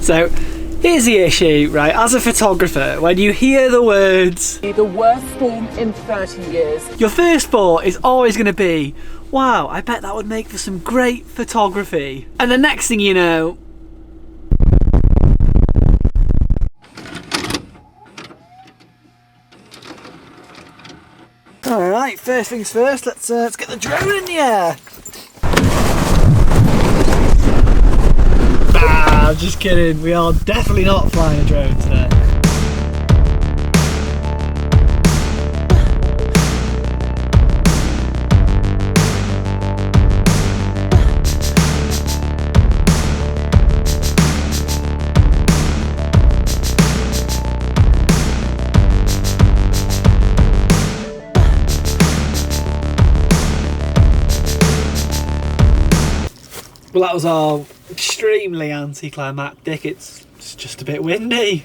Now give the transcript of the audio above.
So here's the issue, right? As a photographer, when you hear the words The worst storm in 30 years. your first thought is always going to be, wow, I bet that would make for some great photography. And the next thing you know, alright, first things first, let's get the drone in the air. Ah, I'm just kidding, we are definitely not flying a drone today. Well, that was all extremely anticlimactic. It's just a bit windy.